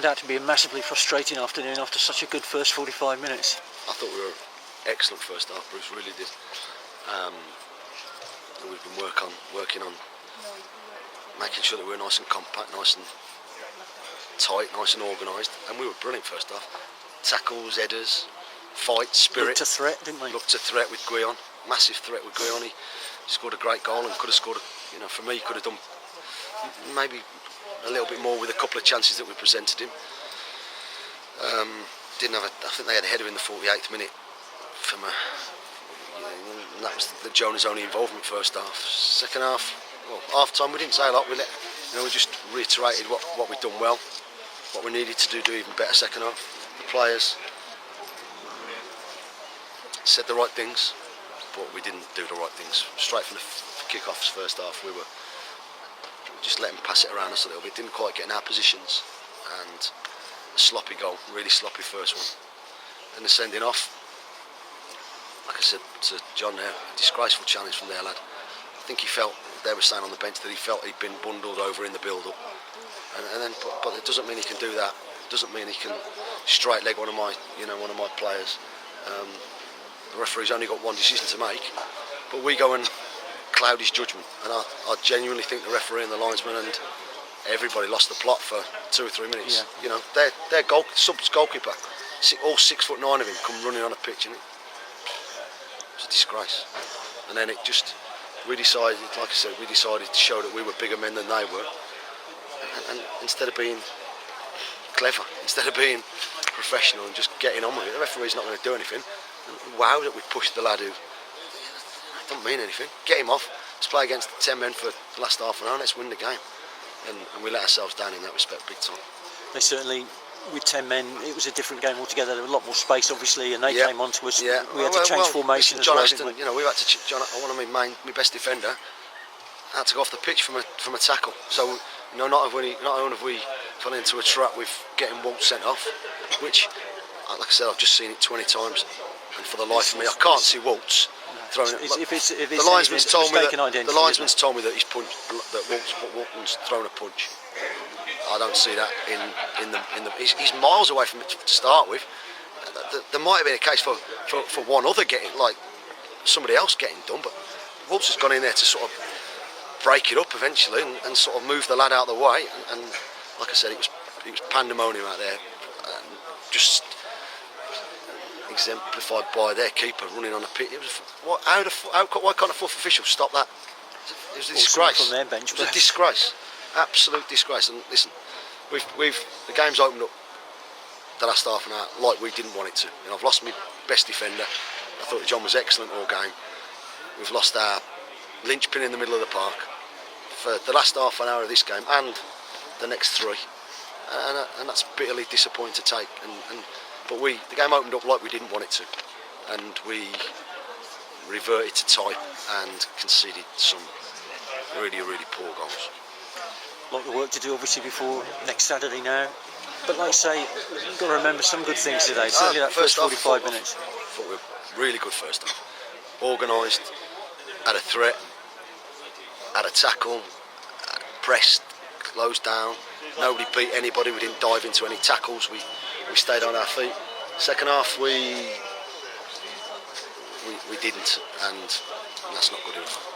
turned out to be a massively frustrating afternoon after such a good first 45 minutes. I thought we were excellent first half, Bruce really did. We've been working on making sure that we were nice and compact, nice and tight, nice and organised, and we were brilliant first half. Tackles, headers, fight, spirit. Looked a threat, didn't we? Looked a threat with Guion, massive threat with Guion. He scored a great goal and could have scored, for me, he could have done maybe a little bit more with a couple of chances that we presented him. I think they had a header in the 48th minute from and that was Jonah's only involvement first half. Second half, well, half time we didn't say a lot. We just reiterated what we'd done well, what we needed to do even better second half. The players said the right things, but we didn't do the right things. Straight from the kick-offs first half, we were just letting pass it around us a little bit. Didn't quite get in our positions, and a sloppy goal, really sloppy first one. And the sending off, like I said to John there, a disgraceful challenge from their lad. I think he felt, they were saying on the bench, that he felt he'd been bundled over in the build-up. But it doesn't mean he can do that. It doesn't mean he can straight leg one of my players. The referee's only got one decision to make, but we go and cloud his judgment. And I genuinely think the referee and the linesman and everybody lost the plot for 2 or 3 minutes. Yeah. Their goalkeeper, all 6'9" of him, come running on a pitch, and it was a disgrace. And then we decided to show that we were bigger men than they were. And instead of being clever, instead of being professional and just getting on with it, the referee's not going to do anything. And wow, that we pushed the lad who don't mean anything. Get him off. Let's play against 10 men for the last half an hour. Let's win the game. And we let ourselves down in that respect, big time. They certainly, with 10 men, it was a different game altogether. There was a lot more space, obviously, and they came on to us. Yeah. We had to change formation John as well, Aston, we had to. One of my best defender had to go off the pitch from a tackle. So not only have we fell into a trap with getting Walt sent off, which, like I said, I've just seen it 20 times, and for the life of me, I can't see Waltz throwing it. The linesman's told me that Walton's thrown a punch. I don't see that in the. He's miles away from it to start with. There might have been a case for one other getting, like somebody else getting done, but Waltz has gone in there to sort of break it up eventually and sort of move the lad out of the way. And like I said, it was pandemonium out there, just exemplified by their keeper running on a pit. It was why can't a fourth official stop that? It was a disgrace. From their bench, it was a disgrace, absolute disgrace. And listen, the game's opened up the last half an hour like we didn't want it to. I've lost my best defender. I thought John was excellent all game. We've lost our linchpin in the middle of the park for the last half an hour of this game and the next 3, and that's bitterly disappointing to take. But the game opened up like we didn't want it to, and we reverted to type and conceded some really, really poor goals. A lot of work to do, obviously, before next Saturday now. But like I say, you've got to remember some good things today. Certainly that first 45 minutes. I thought we were really good first half. Organised, had a threat, had a tackle, pressed, closed down. Nobody beat anybody. We didn't dive into any tackles. We stayed on our feet. Second half, we didn't, and that's not good enough.